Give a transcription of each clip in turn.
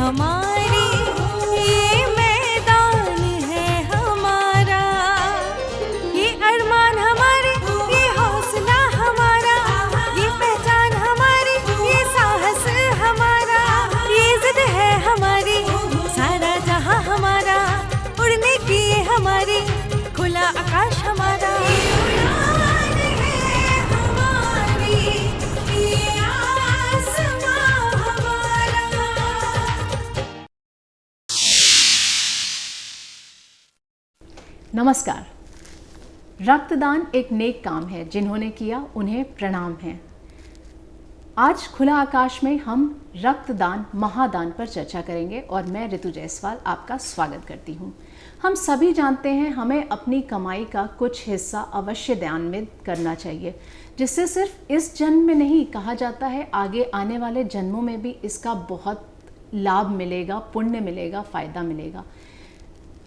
हमारी, ये मैदान है हमारा, ये अरमान हमारे, ये हौसला हमारा, ये पहचान हमारी, ये साहस हमारा, ये जिद है हमारी, सारा जहां हमारा, उड़ने की ये हमारी, खुला आकाश हमारा, ये उड़ान है हमारी, ये आसमां हमारा। नमस्कार। रक्तदान एक नेक काम है, जिन्होंने किया उन्हें प्रणाम है। आज खुला आकाश में हम रक्तदान महादान पर चर्चा करेंगे और मैं ऋतु जायसवाल आपका स्वागत करती हूँ। हम सभी जानते हैं हमें अपनी कमाई का कुछ हिस्सा अवश्य दान में करना चाहिए, जिससे सिर्फ इस जन्म में नहीं, कहा जाता है आगे आने वाले जन्मों में भी इसका बहुत लाभ मिलेगा, पुण्य मिलेगा, फ़ायदा मिलेगा।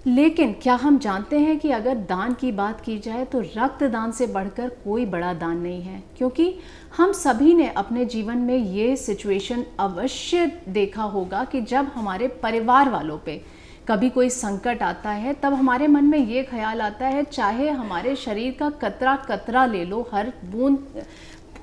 लेकिन क्या हम जानते हैं कि अगर दान की बात की जाए तो रक्तदान से बढ़कर कोई बड़ा दान नहीं है, क्योंकि हम सभी ने अपने जीवन में ये सिचुएशन अवश्य देखा होगा कि जब हमारे परिवार वालों पे कभी कोई संकट आता है तब हमारे मन में ये ख्याल आता है, चाहे हमारे शरीर का कतरा कतरा ले लो, हर बूंद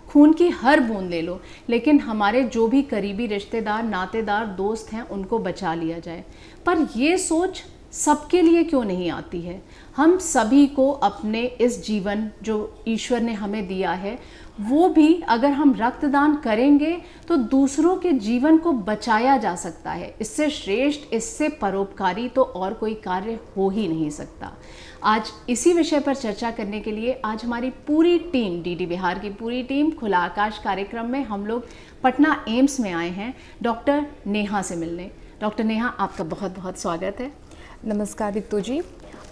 खून की हर बूंद ले लो, लेकिन हमारे जो भी करीबी रिश्तेदार, नातेदार, दोस्त हैं उनको बचा लिया जाए। पर ये सोच सबके लिए क्यों नहीं आती है? हम सभी को अपने इस जीवन जो ईश्वर ने हमें दिया है, वो भी अगर हम रक्तदान करेंगे तो दूसरों के जीवन को बचाया जा सकता है। इससे श्रेष्ठ, इससे परोपकारी तो और कोई कार्य हो ही नहीं सकता। आज इसी विषय पर चर्चा करने के लिए आज हमारी पूरी टीम, डीडी बिहार की पूरी टीम, खुला आकाश कार्यक्रम में हम लोग पटना एम्स में आए हैं डॉक्टर नेहा से मिलने। डॉक्टर नेहा, आपका बहुत बहुत स्वागत है। नमस्कार रितु जी।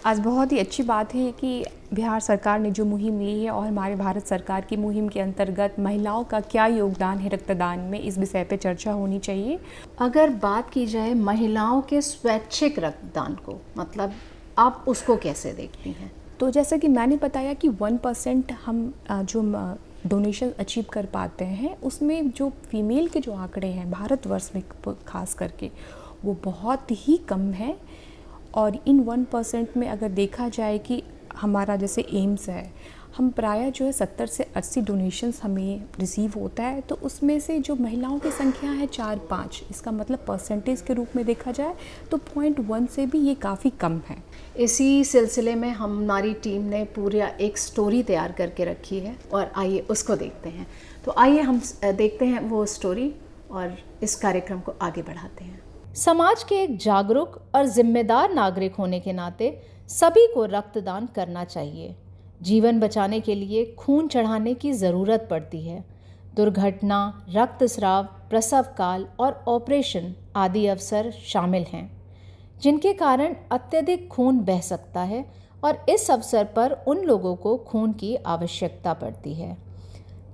आज बहुत ही अच्छी बात है कि बिहार सरकार ने जो मुहिम ली है और हमारे भारत सरकार की मुहिम के अंतर्गत महिलाओं का क्या योगदान है रक्तदान में, इस विषय पे चर्चा होनी चाहिए। अगर बात की जाए महिलाओं के स्वैच्छिक रक्तदान को, मतलब आप उसको कैसे देखती हैं? तो जैसा कि मैंने बताया कि 1% हम जो डोनेशन अचीव कर पाते हैं, उसमें जो फीमेल के जो आंकड़े हैं भारतवर्ष में खास करके, वो बहुत ही कम है। और इन 1% में अगर देखा जाए कि हमारा जैसे एम्स है, हम प्रायः जो है 70 से 80 डोनेशंस हमें रिसीव होता है, तो उसमें से जो महिलाओं की संख्या है 4-5, इसका मतलब परसेंटेज के रूप में देखा जाए तो 0.1 से भी ये काफ़ी कम है। इसी सिलसिले में हमारी टीम ने पूरा एक स्टोरी तैयार करके रखी है और आइए उसको देखते हैं। तो आइए हम देखते हैं वो स्टोरी और इस कार्यक्रम को आगे बढ़ाते हैं। समाज के एक जागरूक और जिम्मेदार नागरिक होने के नाते सभी को रक्तदान करना चाहिए। जीवन बचाने के लिए खून चढ़ाने की ज़रूरत पड़ती है। दुर्घटना, रक्तस्राव, प्रसव काल और ऑपरेशन आदि अवसर शामिल हैं, जिनके कारण अत्यधिक खून बह सकता है और इस अवसर पर उन लोगों को खून की आवश्यकता पड़ती है।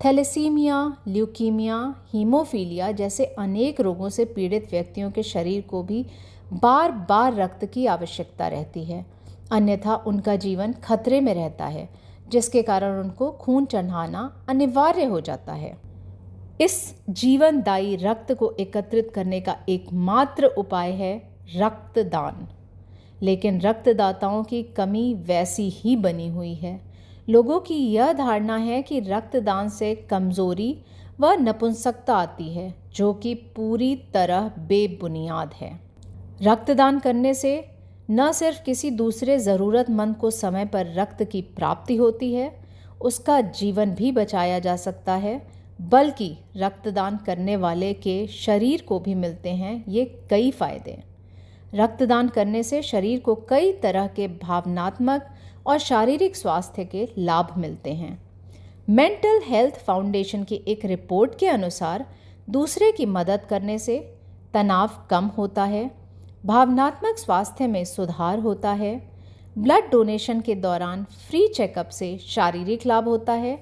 थैलेसीमिया, ल्यूकीमिया, हीमोफीलिया जैसे अनेक रोगों से पीड़ित व्यक्तियों के शरीर को भी बार बार रक्त की आवश्यकता रहती है, अन्यथा उनका जीवन खतरे में रहता है, जिसके कारण उनको खून चढ़ाना अनिवार्य हो जाता है। इस जीवनदायी रक्त को एकत्रित करने का एकमात्र उपाय है रक्तदान। लेकिन रक्तदाताओं की कमी वैसी ही बनी हुई है। लोगों की यह धारणा है कि रक्तदान से कमज़ोरी व नपुंसकता आती है, जो कि पूरी तरह बेबुनियाद है। रक्तदान करने से न सिर्फ किसी दूसरे ज़रूरतमंद को समय पर रक्त की प्राप्ति होती है, उसका जीवन भी बचाया जा सकता है, बल्कि रक्तदान करने वाले के शरीर को भी मिलते हैं ये कई फ़ायदे। रक्तदान करने से शरीर को कई तरह के भावनात्मक और शारीरिक स्वास्थ्य के लाभ मिलते हैं। मेंटल हेल्थ फाउंडेशन की एक रिपोर्ट के अनुसार दूसरे की मदद करने से तनाव कम होता है, भावनात्मक स्वास्थ्य में सुधार होता है, ब्लड डोनेशन के दौरान फ्री चेकअप से शारीरिक लाभ होता है,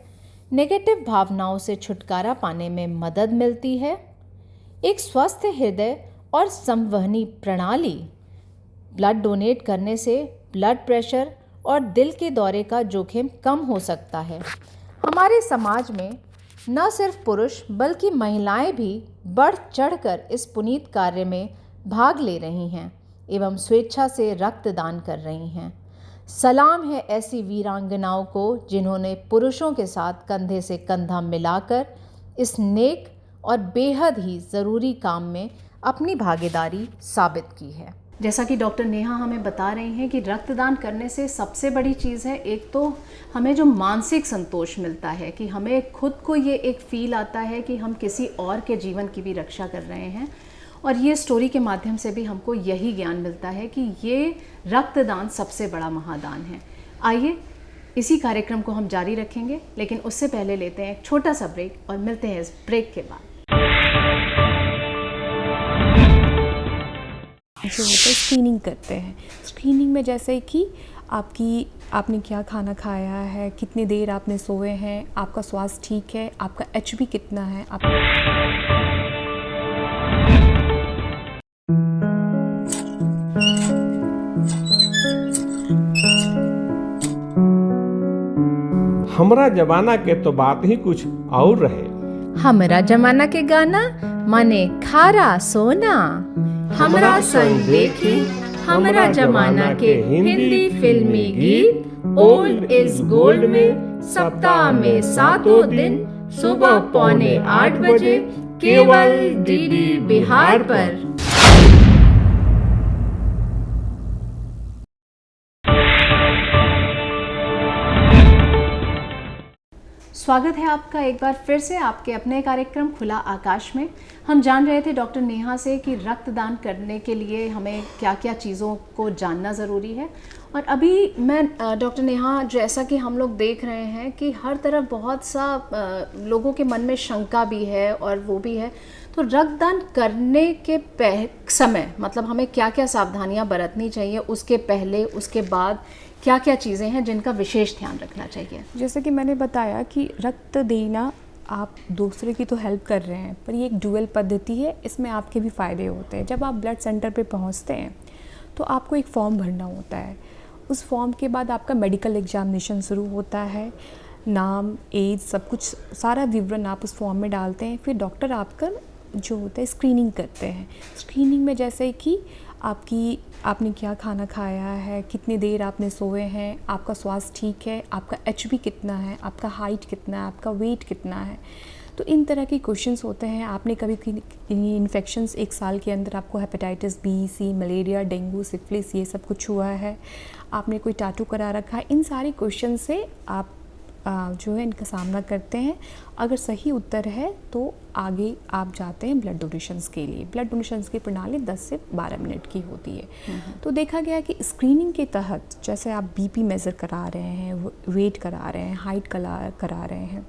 नेगेटिव भावनाओं से छुटकारा पाने में मदद मिलती है, एक स्वस्थ हृदय और संवहनी प्रणाली। ब्लड डोनेट करने से ब्लड प्रेशर और दिल के दौरे का जोखिम कम हो सकता है। हमारे समाज में न सिर्फ पुरुष बल्कि महिलाएं भी बढ़ चढ़कर इस पुनीत कार्य में भाग ले रही हैं एवं स्वेच्छा से रक्तदान कर रही हैं। सलाम है ऐसी वीरांगनाओं को जिन्होंने पुरुषों के साथ कंधे से कंधा मिलाकर इस नेक और बेहद ही ज़रूरी काम में अपनी भागीदारी साबित की है। जैसा कि डॉक्टर नेहा हमें बता रही हैं कि रक्तदान करने से सबसे बड़ी चीज़ है, एक तो हमें जो मानसिक संतोष मिलता है कि हमें खुद को ये एक फील आता है कि हम किसी और के जीवन की भी रक्षा कर रहे हैं, और ये स्टोरी के माध्यम से भी हमको यही ज्ञान मिलता है कि ये रक्तदान सबसे बड़ा महादान है। आइए इसी कार्यक्रम को हम जारी रखेंगे, लेकिन उससे पहले लेते हैं एक छोटा सा ब्रेक और मिलते हैं इस ब्रेक के बाद। जो होता है स्क्रीनिंग करते हैं। स्क्रीनिंग में जैसे कि आपने क्या खाना खाया है, कितनी देर आपने सोए हैं, आपका स्वास्थ्य ठीक है, आपका HB कितना है, हमरा जमाना के तो बात ही कुछ और रहे। हमरा जमाना के गाना माने खारा सोना। हमरा संग देखी हमरा जमाना के हिंदी फिल्मी गीत ओल्ड इज गोल्ड में सप्ताह में 7 दिन सुबह 7:45 बजे केवल DD बिहार पर। स्वागत है आपका एक बार फिर से आपके अपने कार्यक्रम खुला आकाश में। हम जान रहे थे डॉक्टर नेहा से कि रक्तदान करने के लिए हमें क्या क्या चीज़ों को जानना ज़रूरी है, और अभी मैं डॉक्टर नेहा, जैसा कि हम लोग देख रहे हैं कि हर तरफ बहुत सा लोगों के मन में शंका भी है और वो भी है, तो रक्तदान करने के समय मतलब हमें क्या क्या सावधानियां बरतनी चाहिए, उसके पहले उसके बाद क्या क्या चीज़ें हैं जिनका विशेष ध्यान रखना चाहिए? जैसे कि मैंने बताया कि रक्त देना, आप दूसरे की तो हेल्प कर रहे हैं, पर ये एक डुअल पद्धति है, इसमें आपके भी फ़ायदे होते हैं। जब आप ब्लड सेंटर पे पहुंचते हैं तो आपको एक फॉर्म भरना होता है। उस फॉर्म के बाद आपका मेडिकल एग्जामिनेशन शुरू होता है। नाम, एज, सब कुछ सारा विवरण आप उस फॉर्म में डालते हैं। फिर डॉक्टर आपका जो होता है स्क्रीनिंग करते हैं। स्क्रीनिंग में जैसे कि आपने क्या खाना खाया है, कितनी देर आपने सोए हैं, आपका स्वास्थ्य ठीक है, आपका HB कितना है, आपका हाइट कितना है, आपका वेट कितना है, तो इन तरह के क्वेश्चंस होते हैं। आपने कभी इन्फेक्शंस 1 साल के अंदर आपको hepatitis B, C, malaria, dengue, syphilis ये सब कुछ हुआ है, आपने कोई टैटू करा रखा है, इन सारे क्वेश्चन से आप जो है इनका सामना करते हैं। अगर सही उत्तर है तो आगे आप जाते हैं ब्लड डोनेशंस के लिए। ब्लड डोनेशंस की प्रणाली 10 से 12 मिनट की होती है। तो देखा गया कि स्क्रीनिंग के तहत जैसे आप BP मेज़र करा रहे हैं, वेट करा रहे हैं, हाइट करा रहे हैं,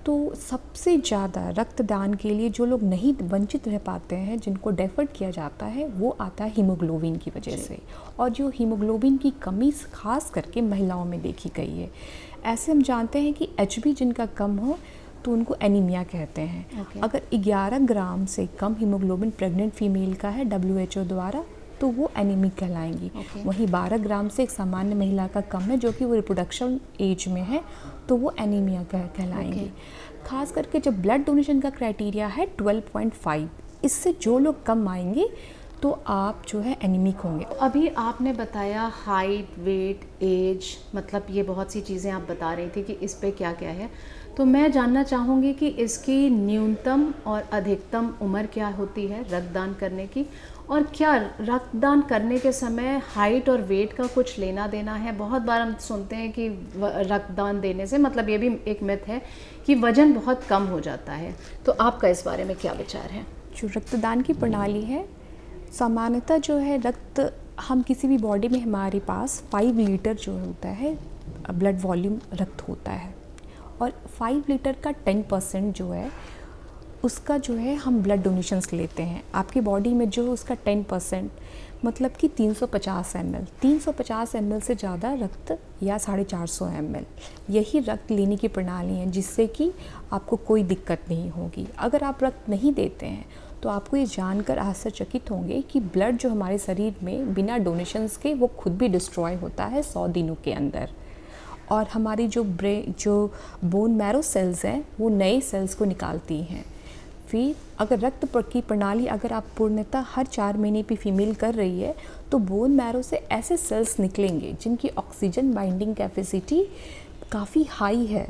तो सबसे ज़्यादा रक्तदान के लिए जो लोग नहीं वंचित रह पाते हैं, जिनको डेफर्ड किया जाता है, वो आता है हीमोग्लोबिन की वजह से। और जो हीमोग्लोबिन की कमी खास करके महिलाओं में देखी गई है। ऐसे हम जानते हैं कि HB जिनका कम हो तो उनको एनीमिया कहते हैं। अगर 11 ग्राम से कम हीमोग्लोबिन प्रेग्नेंट फीमेल का है WHO द्वारा तो वो एनीमिक कहलाएंगी। वहीं 12 ग्राम से एक सामान्य महिला का कम है जो कि वो रिप्रोडक्शन एज में है तो वो एनीमिया कहलाएंगी। खास करके जब ब्लड डोनेशन का क्राइटेरिया है 12.5, इससे जो लोग कम आएंगे तो आप जो है एनीमिक होंगे। अभी आपने बताया हाइट, वेट, एज, मतलब ये बहुत सी चीज़ें आप बता रही थी कि इस पे क्या क्या है, तो मैं जानना चाहूँगी कि इसकी न्यूनतम और अधिकतम उम्र क्या होती है रक्तदान करने की, और क्या रक्तदान करने के समय हाइट और वेट का कुछ लेना देना है? बहुत बार हम सुनते हैं कि रक्तदान देने से, मतलब ये भी एक मिथ है कि वज़न बहुत कम हो जाता है, तो आपका इस बारे में क्या विचार है? जो रक्तदान की प्रणाली है, सामान्यतः जो है रक्त हम किसी भी बॉडी में हमारे पास 5 लीटर जो होता है ब्लड वॉल्यूम रक्त होता है, और 5 लीटर का 10% जो है उसका जो है हम ब्लड डोनेशंस लेते हैं। आपकी बॉडी में जो उसका 10% मतलब कि 350 ml, 350 ml से ज़्यादा रक्त या 450 ml, यही रक्त लेने की प्रणाली है जिससे कि आपको कोई दिक्कत नहीं होगी। अगर आप रक्त नहीं देते हैं तो आपको ये जानकर आश्चर्यचकित होंगे कि ब्लड जो हमारे शरीर में बिना डोनेशंस के वो खुद भी डिस्ट्रॉय होता है 100 दिनों के अंदर, और हमारी जो बोन मैरो सेल्स हैं वो नए सेल्स को निकालती हैं। फिर अगर की प्रणाली अगर आप पूर्णतः हर 4 महीने पे फीमेल कर रही है तो बोन मैरो से ऐसे सेल्स निकलेंगे जिनकी ऑक्सीजन बाइंडिंग कैपेसिटी काफ़ी हाई है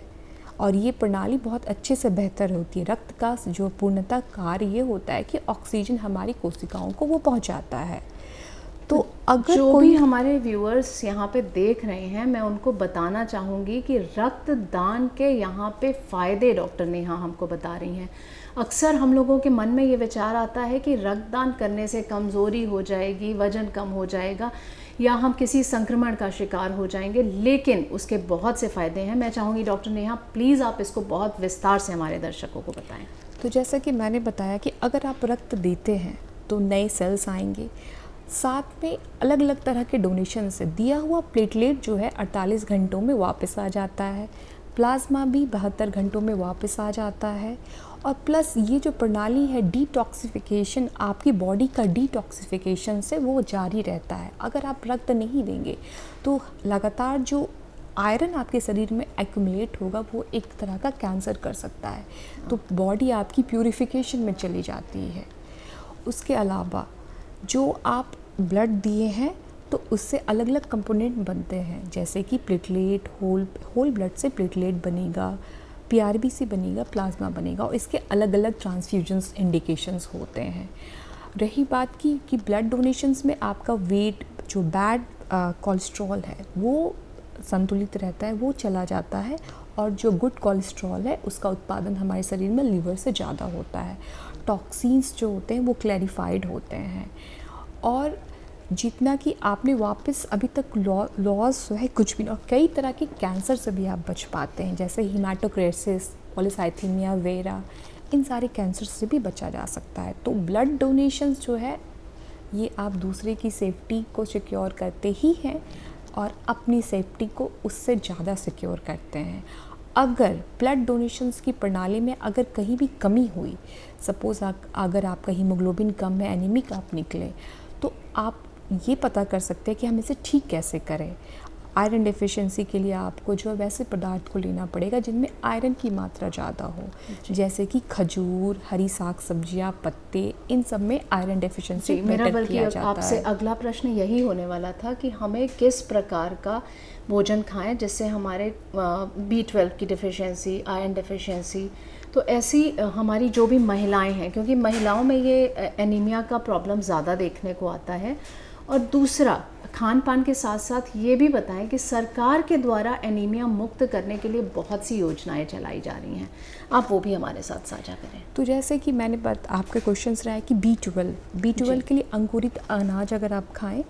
और ये प्रणाली बहुत अच्छे से बेहतर होती है। रक्त का जो पूर्णतः कार्य ये होता है कि ऑक्सीजन हमारी कोशिकाओं को वो पहुंचाता है। तो अगर जो कोई भी हमारे व्यूअर्स यहाँ पे देख रहे हैं, मैं उनको बताना चाहूँगी कि रक्तदान के यहाँ पे फ़ायदे डॉक्टर नेहा हमको बता रही हैं। अक्सर हम लोगों के मन में ये विचार आता है कि रक्तदान करने से कमज़ोरी हो जाएगी, वज़न कम हो जाएगा या हम किसी संक्रमण का शिकार हो जाएंगे, लेकिन उसके बहुत से फ़ायदे हैं। मैं चाहूँगी डॉक्टर नेहा प्लीज़ आप इसको बहुत विस्तार से हमारे दर्शकों को बताएं। तो जैसा कि मैंने बताया कि अगर आप रक्त देते हैं तो नए सेल्स आएंगे, साथ में अलग अलग तरह के डोनेशन से दिया हुआ प्लेटलेट जो है 48 घंटों में वापस आ जाता है, प्लाज्मा भी 72 घंटों में वापस आ जाता है और प्लस ये जो प्रणाली है डिटॉक्सिफिकेशन, आपकी बॉडी का डिटॉक्सिफिकेशन से वो जारी रहता है। अगर आप रक्त नहीं देंगे तो लगातार जो आयरन आपके शरीर में एक्यूमुलेट होगा वो एक तरह का कैंसर कर सकता है, तो बॉडी आपकी प्यूरिफिकेशन में चली जाती है। उसके अलावा जो आप ब्लड दिए हैं तो उससे अलग अलग कंपोनेंट बनते हैं, जैसे कि प्लेटलेट, होल ब्लड से प्लेटलेट बनेगा, पीआरबीसी बनेगा, प्लाज्मा बनेगा और इसके अलग अलग ट्रांसफ्यूजन्स इंडिकेशंस होते हैं। रही बात की कि ब्लड डोनेशंस में आपका वेट, जो बैड कोलेस्ट्रॉल है वो संतुलित रहता है, वो चला जाता है और जो गुड कोलेस्ट्रॉल है उसका उत्पादन हमारे शरीर में लीवर से ज़्यादा होता है। टॉक्सिन्स जो होते हैं वो क्लैरिफाइड होते हैं और जितना कि आपने वापस अभी तक लॉस है कुछ भी, और कई तरह के कैंसर से भी आप बच पाते हैं, जैसे हीमाटोक्रेसिस, पॉलीसाइथेमिया वेरा, इन सारे कैंसर से भी बचा जा सकता है। तो ब्लड डोनेशंस जो है ये आप दूसरे की सेफ्टी को सिक्योर करते ही हैं और अपनी सेफ्टी को उससे ज़्यादा सिक्योर करते हैं। अगर ब्लड डोनेशंस की प्रणाली में अगर कहीं भी कमी हुई, सपोज़ अगर आपका हीमोग्लोबिन कम है, एनीमिक आप निकले, तो आप ये पता कर सकते हैं कि हम इसे ठीक कैसे करें। आयरन डेफिशिएंसी के लिए आपको जो है वैसे पदार्थ को लेना पड़ेगा जिनमें आयरन की मात्रा ज़्यादा हो, जैसे कि खजूर, हरी साग सब्जियां, पत्ते, इन सब में आयरन डेफिशिएंसी मेरा बेटर बल्कि किया जाता आपसे है। अगला प्रश्न यही होने वाला था कि हमें किस प्रकार का भोजन खाएं जिससे हमारे B12 की डिफिशिएंसी, आयरन डेफिशिएंसी, तो ऐसी हमारी जो भी महिलाएं हैं, क्योंकि महिलाओं में ये एनीमिया का प्रॉब्लम ज़्यादा देखने को आता है। और दूसरा, खान पान के साथ साथ ये भी बताएं कि सरकार के द्वारा एनीमिया मुक्त करने के लिए बहुत सी योजनाएं चलाई जा रही हैं, आप वो भी हमारे साथ साझा करें। तो जैसे कि मैंने आपके क्वेश्चंस रहा है कि B12 के लिए अंकुरित अनाज अगर आप खाएं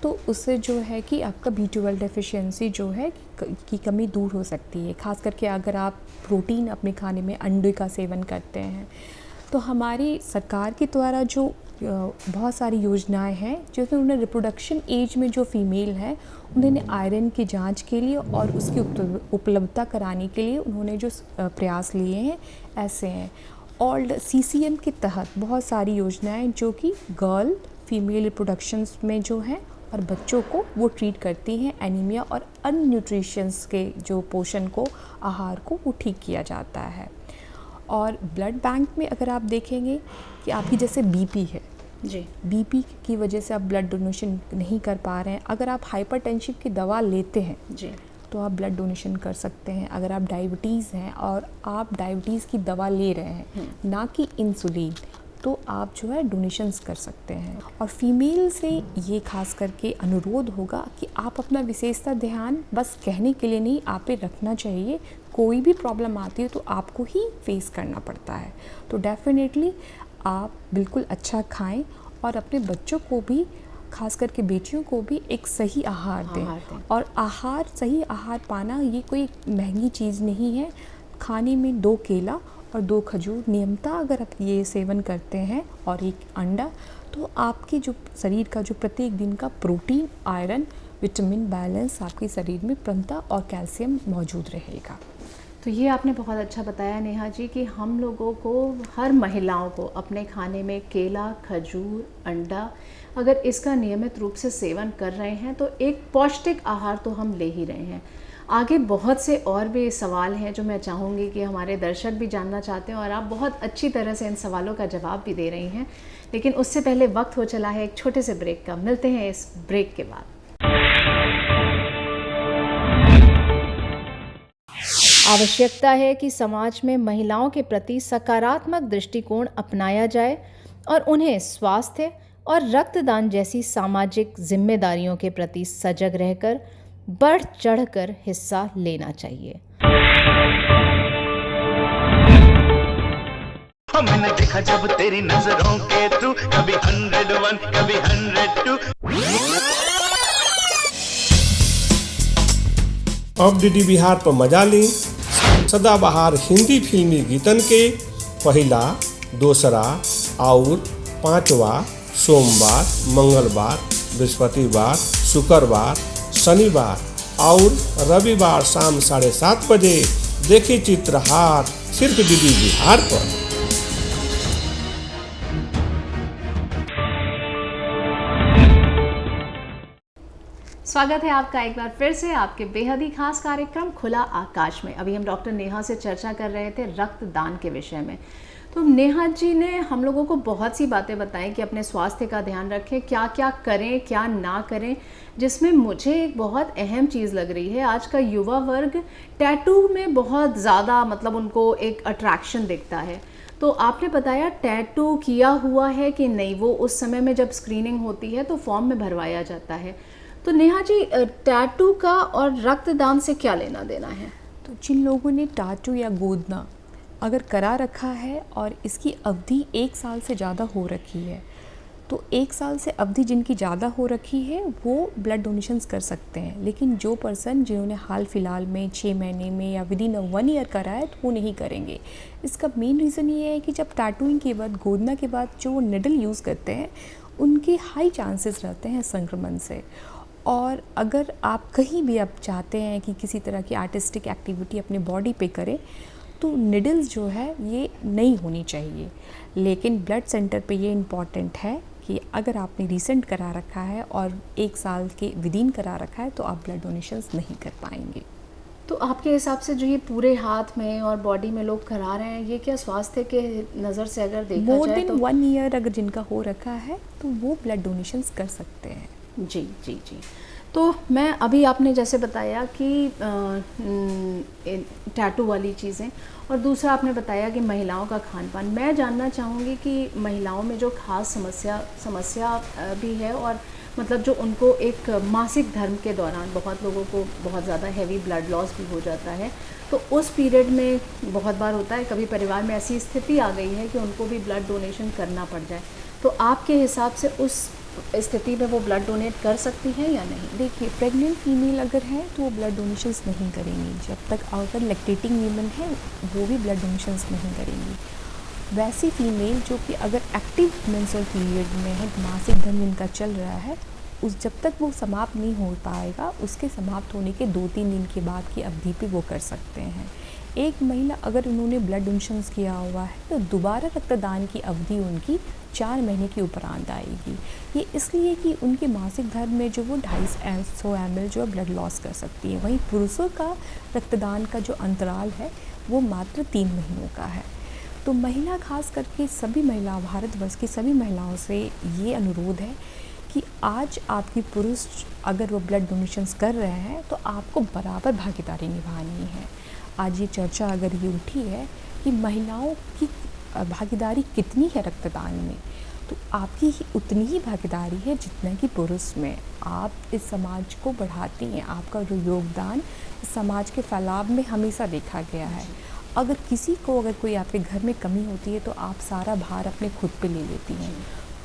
तो उससे जो है कि आपका B12 डेफिशिएंसी जो है की कमी दूर हो सकती है। खास करके अगर आप प्रोटीन अपने खाने में अंडे का सेवन करते हैं, तो हमारी सरकार के द्वारा जो बहुत सारी योजनाएं हैं जिसमें उन्हें रिप्रोडक्शन एज में जो फीमेल है उन्हें आयरन की जांच के लिए और उसकी उपलब्धता कराने के लिए उन्होंने जो प्रयास लिए हैं ऐसे हैं। और CCM के तहत बहुत सारी योजनाएं जो कि गर्ल फीमेल रिप्रोडक्शंस में जो हैं और बच्चों को वो ट्रीट करती हैं, एनीमिया और अनन्यूट्रिशंस के जो पोषण को, आहार को वो ठीक किया जाता है। और ब्लड बैंक में अगर आप देखेंगे कि आपकी जैसे BP है जी, BP की वजह से आप ब्लड डोनेशन नहीं कर पा रहे हैं, अगर आप हाइपरटेंशन की दवा लेते हैं जी, तो आप ब्लड डोनेशन कर सकते हैं। अगर आप डायबिटीज़ हैं और आप डायबिटीज़ की दवा ले रहे हैं, ना कि इंसुलिन, तो आप जो है डोनेशंस कर सकते हैं। और फीमेल से ये खास करके अनुरोध होगा कि आप अपना विशेषता ध्यान बस कहने के लिए नहीं, आप पे रखना चाहिए। कोई भी प्रॉब्लम आती है तो आपको ही फेस करना पड़ता है। तो डेफिनेटली आप बिल्कुल अच्छा खाएं और अपने बच्चों को भी, खास करके बेटियों को भी एक सही आहार दें। और सही आहार पाना ये कोई महंगी चीज़ नहीं है। खाने में 2 केला और 2 खजूर नियमतः अगर आप ये सेवन करते हैं और 1 अंडा, तो आपके जो शरीर का जो प्रत्येक दिन का प्रोटीन, आयरन, विटामिन बैलेंस आपके शरीर में पूर्णतः और कैल्शियम मौजूद रहेगा। तो ये आपने बहुत अच्छा बताया नेहा जी कि हम लोगों को, हर महिलाओं को अपने खाने में केला, खजूर, अंडा, अगर इसका नियमित रूप से सेवन कर रहे हैं तो एक पौष्टिक आहार तो हम ले ही रहे हैं। आगे बहुत से और भी सवाल हैं जो मैं चाहूँगी कि हमारे दर्शक भी जानना चाहते हैं, और आप बहुत अच्छी तरह से इन सवालों का जवाब भी दे रही हैं। लेकिन उससे पहले वक्त हो चला है एक छोटे से ब्रेक का। मिलते हैं इस ब्रेक के बाद। आवश्यकता है कि समाज में महिलाओं के प्रति सकारात्मक दृष्टिकोण अपनाया जाए और उन्हें स्वास्थ्य और रक्तदान जैसी सामाजिक जिम्मेदारियों के प्रति सजग रहकर बढ़ चढ़कर हिस्सा लेना चाहिए। मैंने देखा जब तेरी नजरों के थ्रू, कभी 101 कभी 102। अब डीडी बिहार पर मजा ली सदाबहार हिंदी फिल्मी गीतन के पहला, दूसरा और पांचवा सोमवार, मंगलवार, बृहस्पतिवार, शुक्रवार, शनिवार और रविवार शाम 7:30 बजे देखिए चित्रहार सिर्फ डीडी बिहार पर। स्वागत है आपका एक बार फिर से आपके बेहद ही खास कार्यक्रम खुला आकाश में। अभी हम डॉक्टर नेहा से चर्चा कर रहे थे रक्तदान के विषय में। तो नेहा जी ने हम लोगों को बहुत सी बातें बताई कि अपने स्वास्थ्य का ध्यान रखें, क्या क्या करें क्या ना करें, जिसमें मुझे एक बहुत अहम चीज़ लग रही है। आज का युवा वर्ग टैटू में बहुत ज़्यादा मतलब उनको एक अट्रैक्शन दिखता है। तो आपने बताया टैटू किया हुआ है कि नहीं, वो उस समय में जब स्क्रीनिंग होती है तो फॉर्म में भरवाया जाता है। तो नेहा जी, टैटू का और रक्तदान से क्या लेना देना है? तो जिन लोगों ने टैटू या गोदना अगर करा रखा है और इसकी अवधि 1 साल से ज़्यादा हो रखी है, तो 1 साल से अवधि जिनकी ज़्यादा हो रखी है वो ब्लड डोनेशंस कर सकते हैं। लेकिन जो पर्सन जिन्होंने हाल फिलहाल में 6 महीने में या विदिन 1 ईयर करा है तो वो नहीं करेंगे। इसका मेन रीज़न ये है कि जब टैटूइंग के बाद, गोदना के बाद जो वो निडल यूज़ करते हैं उनके हाई चांसेस रहते हैं संक्रमण से। और अगर आप कहीं भी आप चाहते हैं कि किसी तरह की आर्टिस्टिक एक्टिविटी अपने बॉडी पे करें तो निडल्स जो है ये नहीं होनी चाहिए। लेकिन ब्लड सेंटर पे ये इम्पॉर्टेंट है कि अगर आपने रिसेंट करा रखा है और 1 साल के विदिन करा रखा है तो आप ब्लड डोनेशंस नहीं कर पाएंगे। तो आपके हिसाब से जो ये पूरे हाथ में और बॉडी में लोग करा रहे हैं, ये क्या स्वास्थ्य के नज़र से अगर देखा मोर जाए देन तो 1 ईयर अगर जिनका हो रखा है तो वो ब्लड डोनेशंस कर सकते हैं। जी जी जी। तो मैं अभी आपने जैसे बताया कि टैटू वाली चीज़ें, और दूसरा आपने बताया कि महिलाओं का खान पान। मैं जानना चाहूँगी कि महिलाओं में जो खास समस्या भी है, और मतलब जो उनको एक मासिक धर्म के दौरान बहुत लोगों को बहुत ज़्यादा हैवी ब्लड लॉस भी हो जाता है, तो उस पीरियड में बहुत बार होता है कभी परिवार में ऐसी स्थिति आ गई है कि उनको भी ब्लड डोनेशन करना पड़ जाए, तो आपके हिसाब से उस स्थिति में वो ब्लड डोनेट कर सकती हैं या नहीं? देखिए, प्रेग्नेंट फीमेल अगर है तो वो ब्लड डोनेशंस नहीं करेंगी। जब तक अगर लैक्टेटिंग वीमेन है वो भी ब्लड डोनेशंस नहीं करेंगी। वैसी फीमेल जो कि अगर एक्टिव मेंस्ट्रुअल पीरियड में है, मासिक धर्म जिनका चल रहा है, उस जब तक वो समाप्त नहीं हो पाएगा उसके समाप्त होने के 2-3 दिन के बाद की अवधि पे वो कर सकते हैं। एक महिला अगर उन्होंने ब्लड डोनेशंस किया हुआ है तो दोबारा रक्तदान की अवधि उनकी 4 महीने के उपरांत आएगी। ये इसलिए कि उनके मासिक धर्म में जो वो 250 ml जो है ब्लड लॉस कर सकती है। वहीं पुरुषों का रक्तदान का जो अंतराल है वो मात्र 3 महीनों का है। तो महिला, खास करके सभी महिला, भारतवर्ष की सभी महिलाओं से ये अनुरोध है कि आज आपकी पुरुष अगर वो ब्लड डोनेशंस कर रहे हैं तो आपको बराबर भागीदारी निभानी है। आज ये चर्चा अगर ये उठी है कि महिलाओं की भागीदारी कितनी है रक्तदान में, तो आपकी ही उतनी ही भागीदारी है जितना कि पुरुष में। आप इस समाज को बढ़ाती हैं, आपका जो योगदान इस समाज के फैलाव में हमेशा देखा गया है। अगर किसी को, अगर कोई आपके घर में कमी होती है तो आप सारा भार अपने खुद पे ले लेती हैं।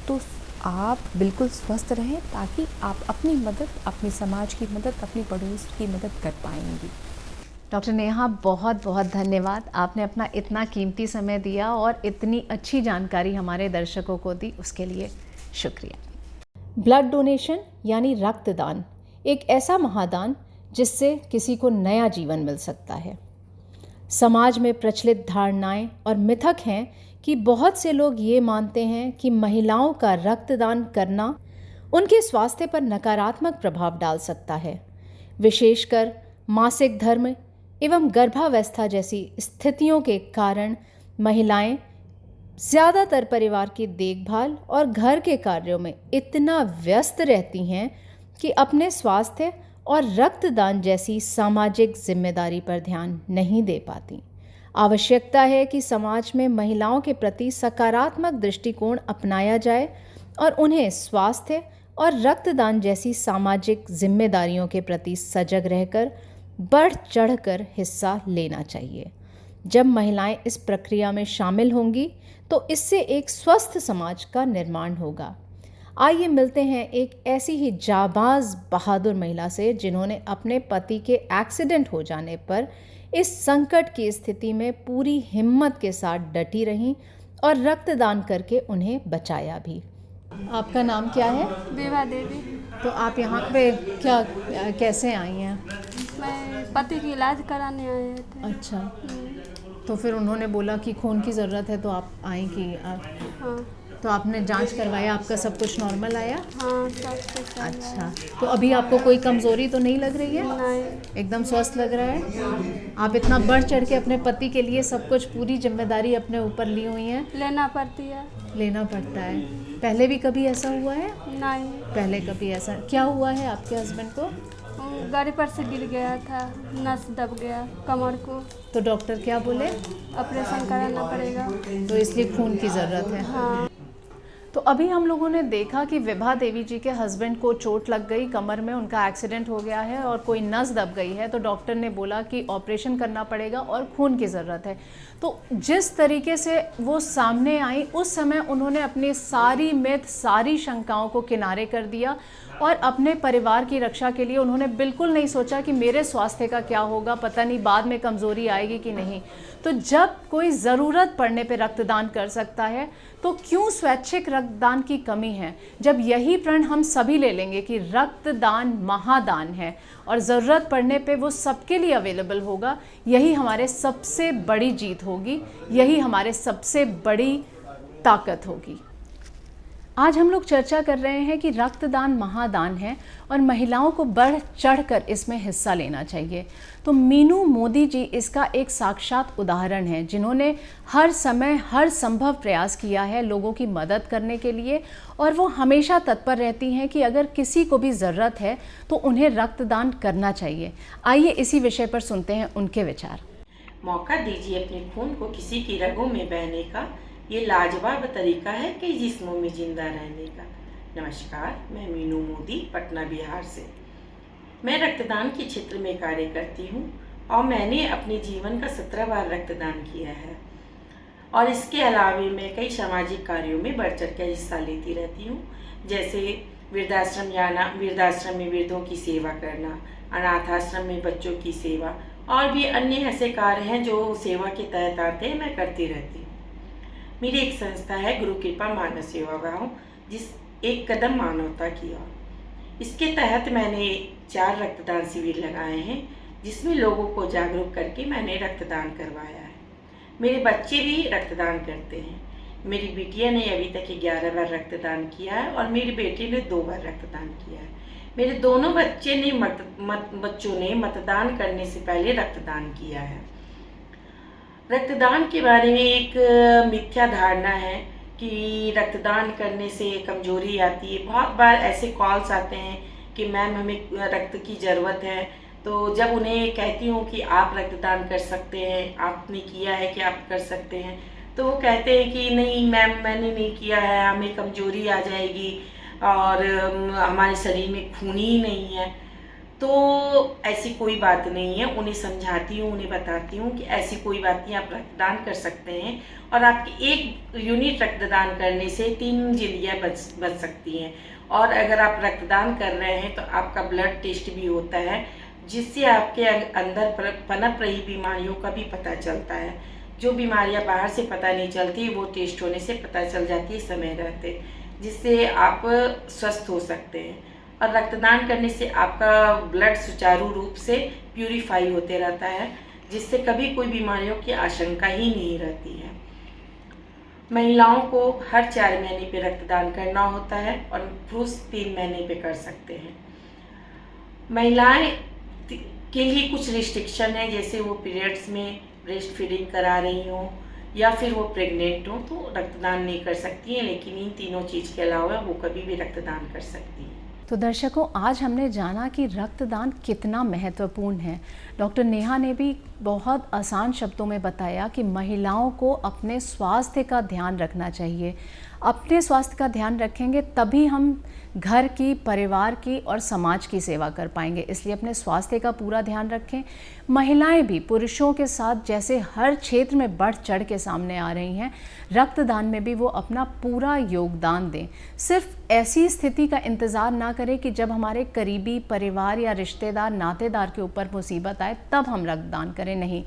तो आप बिल्कुल स्वस्थ रहें ताकि आप अपनी मदद, अपने समाज की मदद, अपनी पड़ोस की मदद कर पाएंगी। डॉक्टर नेहा, बहुत बहुत धन्यवाद। आपने अपना इतना कीमती समय दिया और इतनी अच्छी जानकारी हमारे दर्शकों को दी, उसके लिए शुक्रिया। ब्लड डोनेशन यानी रक्तदान एक ऐसा महादान जिससे किसी को नया जीवन मिल सकता है। समाज में प्रचलित धारणाएं और मिथक हैं कि बहुत से लोग ये मानते हैं कि महिलाओं का रक्तदान करना उनके स्वास्थ्य पर नकारात्मक प्रभाव डाल सकता है, विशेषकर मासिक धर्म एवं गर्भावस्था जैसी स्थितियों के कारण महिलाएं ज़्यादातर परिवार की देखभाल और घर के कार्यों में इतना व्यस्त रहती हैं कि अपने स्वास्थ्य और रक्तदान जैसी सामाजिक जिम्मेदारी पर ध्यान नहीं दे पाती। आवश्यकता है कि समाज में महिलाओं के प्रति सकारात्मक दृष्टिकोण अपनाया जाए और उन्हें स्वास्थ्य और रक्तदान जैसी सामाजिक जिम्मेदारियों के प्रति सजग रहकर बढ़ चढ़कर हिस्सा लेना चाहिए। जब महिलाएं इस प्रक्रिया में शामिल होंगी तो इससे एक स्वस्थ समाज का निर्माण होगा। आइए मिलते हैं एक ऐसी ही जाबाज बहादुर महिला से जिन्होंने अपने पति के एक्सीडेंट हो जाने पर इस संकट की स्थिति में पूरी हिम्मत के साथ डटी रहीं और रक्तदान करके उन्हें बचाया भी। आपका नाम क्या है? विभा देवी। तो आप यहाँ पे क्या कैसे आई हैं? मैं पति की इलाज कराने आए थे। अच्छा, तो फिर उन्होंने बोला कि खून की ज़रूरत है तो आप आई कि हाँ। तो आपने जांच करवाया, आपका सब कुछ नॉर्मल आया? हाँ, सब कुछ अच्छा, तो अभी आपको कोई कमज़ोरी तो नहीं लग रही है? नहीं। एकदम स्वस्थ लग रहा है? आप इतना बढ़ चढ़ के अपने पति के लिए सब कुछ पूरी जिम्मेदारी अपने ऊपर ली हुई हैं? लेना पड़ती है। लेना पड़ता है। पहले भी कभी ऐसा हुआ है? नहीं। पहले कभी ऐसा क्या हुआ है आपके हस्बैंड को? गाड़ी पर से गिर गया था, नस दब गया कमर को। तो डॉक्टर क्या बोले? ऑपरेशन कराना पड़ेगा। तो इसलिए खून की ज़रूरत है। हाँ। तो अभी हम लोगों ने देखा कि विभा देवी जी के हस्बैंड को चोट लग गई, कमर में उनका एक्सीडेंट हो गया है और कोई नस दब गई है, तो डॉक्टर ने बोला कि ऑपरेशन करना पड़ेगा और खून की ज़रूरत है। तो जिस तरीके से वो सामने आई उस समय उन्होंने अपनी सारी मिथ, सारी शंकाओं को किनारे कर दिया और अपने परिवार की रक्षा के लिए उन्होंने बिल्कुल नहीं सोचा कि मेरे स्वास्थ्य का क्या होगा, पता नहीं बाद में कमज़ोरी आएगी कि नहीं। तो जब कोई ज़रूरत पड़ने पे रक्तदान कर सकता है तो क्यों स्वैच्छिक रक्तदान की कमी है? जब यही प्रण हम सभी ले लेंगे कि रक्तदान महादान है और ज़रूरत पड़ने पे वो सबके लिए अवेलेबल होगा, यही हमारे सबसे बड़ी जीत होगी, यही हमारे सबसे बड़ी ताकत होगी। आज हम लोग चर्चा कर रहे हैं कि रक्तदान महादान है और महिलाओं को बढ़ चढ़कर इसमें हिस्सा लेना चाहिए। तो मीनू मोदी जी इसका एक साक्षात उदाहरण है, जिन्होंने हर समय हर संभव प्रयास किया है लोगों की मदद करने के लिए और वो हमेशा तत्पर रहती हैं कि अगर किसी को भी ज़रूरत है तो उन्हें रक्तदान करना चाहिए। आइए इसी विषय पर सुनते हैं उनके विचार। मौका दीजिए अपने खून को किसी की रगों में बहने का, ये लाजवाब तरीका है कई जिस्मों में जिंदा रहने का। नमस्कार, मैं मीनू मोदी पटना बिहार से। मैं रक्तदान के क्षेत्र में कार्य करती हूँ और मैंने अपने जीवन का 17 बार रक्तदान किया है और इसके अलावा मैं कई सामाजिक कार्यों में बढ़ चढ़ कर हिस्सा लेती रहती हूँ, जैसे वृद्धाश्रम जाना, वृद्धाश्रम में वृद्धों की सेवा करना, अनाथ आश्रम में बच्चों की सेवा और भी अन्य ऐसे कार्य हैं जो सेवा के तहत आते हैं, मैं करती रहती हूँ। मेरी एक संस्था है गुरु कृपा मानव सेवा गाँव, जिस एक कदम मानवता की ओर। इसके तहत मैंने 4 रक्तदान शिविर लगाए हैं जिसमें लोगों को जागरूक करके मैंने रक्तदान करवाया है। मेरे बच्चे भी रक्तदान करते हैं। मेरी बिटिया ने अभी तक 11 बार रक्तदान किया है और मेरी बेटी ने 2 बार रक्तदान किया है। मेरे दोनों बच्चों ने मतदान करने से पहले रक्तदान किया है। रक्तदान के बारे में एक मिथ्या धारणा है कि रक्तदान करने से कमजोरी आती है। बहुत बार ऐसे कॉल्स आते हैं कि मैम हमें रक्त की ज़रूरत है, तो जब उन्हें कहती हूँ कि आप रक्तदान कर सकते हैं, आपने किया है कि आप कर सकते हैं, तो वो कहते हैं कि नहीं मैम मैंने नहीं किया है, हमें कमजोरी आ जाएगी और हमारे शरीर में खून ही नहीं है। तो ऐसी कोई बात नहीं है। उन्हें समझाती हूँ, उन्हें बताती हूँ कि ऐसी कोई बात नहीं, आप रक्तदान कर सकते हैं और आपकी 1 यूनिट रक्तदान करने से 3 जिंदगियाँ बच सकती हैं। और अगर आप रक्तदान कर रहे हैं तो आपका ब्लड टेस्ट भी होता है, जिससे आपके अंदर पनप रही बीमारियों का भी पता चलता है। जो बीमारियाँ बाहर से पता नहीं चलती वो टेस्ट होने से पता चल जाती है समय रहते, जिससे आप स्वस्थ हो सकते हैं। और रक्तदान करने से आपका ब्लड सुचारू रूप से प्यूरिफाई होते रहता है, जिससे कभी कोई बीमारियों की आशंका ही नहीं रहती है। महिलाओं को हर 4 महीने पे रक्तदान करना होता है और पुरुष 3 महीने पे कर सकते हैं। महिलाएं के लिए कुछ रिस्ट्रिक्शन है, जैसे वो पीरियड्स में ब्रेस्ट फीडिंग करा रही हों या फिर वो प्रेग्नेंट हों तो रक्तदान नहीं कर सकती हैं, लेकिन इन तीनों चीज़ के अलावा वो कभी भी रक्तदान कर सकती हैं। तो दर्शकों, आज हमने जाना कि रक्तदान कितना महत्वपूर्ण है। डॉक्टर नेहा ने भी बहुत आसान शब्दों में बताया कि महिलाओं को अपने स्वास्थ्य का ध्यान रखना चाहिए। अपने स्वास्थ्य का ध्यान रखेंगे तभी हम घर की, परिवार की और समाज की सेवा कर पाएंगे। इसलिए अपने स्वास्थ्य का पूरा ध्यान रखें। महिलाएं भी पुरुषों के साथ जैसे हर क्षेत्र में बढ़ चढ़ के सामने आ रही हैं, रक्तदान में भी वो अपना पूरा योगदान दें। सिर्फ ऐसी स्थिति का इंतज़ार ना करें कि जब हमारे करीबी परिवार या रिश्तेदार, नातेदार के ऊपर मुसीबत आए तब हम रक्तदान करें, नहीं,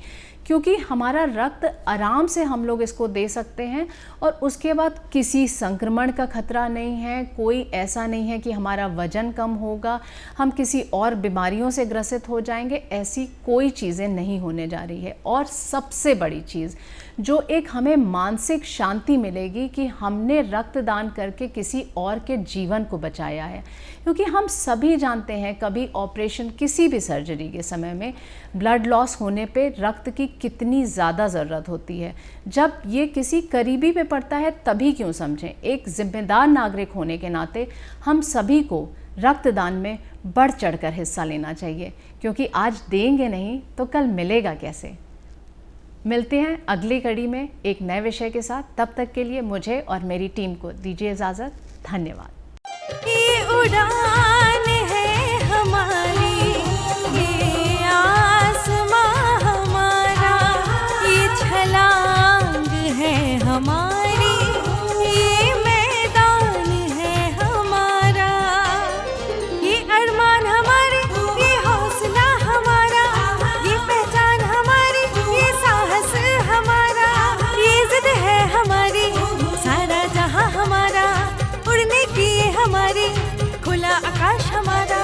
क्योंकि हमारा रक्त आराम से हम लोग इसको दे सकते हैं और उसके बाद किसी संक्रमण का खतरा नहीं है। कोई ऐसा नहीं है कि हमारा वजन कम होगा, हम किसी और बीमारियों से ग्रसित हो जाएंगे, ऐसी कोई चीज़ें नहीं होने जा रही है। और सबसे बड़ी चीज़ जो एक हमें मानसिक शांति मिलेगी कि हमने रक्तदान करके किसी और के जीवन को बचाया है। क्योंकि हम सभी जानते हैं कभी ऑपरेशन, किसी भी सर्जरी के समय में ब्लड लॉस होने पे रक्त की कितनी ज़्यादा ज़रूरत होती है। जब ये किसी करीबी पे पड़ता है तभी क्यों समझें। एक जिम्मेदार नागरिक होने के नाते हम सभी को रक्तदान में बढ़ चढ़कर हिस्सा लेना चाहिए, क्योंकि आज देंगे नहीं तो कल मिलेगा कैसे। मिलते हैं अगली कड़ी में एक नए विषय के साथ। तब तक के लिए मुझे और मेरी टीम को दीजिए इजाज़त। धन्यवाद। ये उड़ान है हमारी, ये आसमां हमारा, ये छलांग है हमारी, ये मैदान है हमारा, ये अरमान हमारे, ये हौसला हमारा, ये पहचान हमारी, ये साहस हमारा, ये जिद है हमारी, सारा जहां हमारा, उड़ने की ये हमारी, खुला आकाश हमारा।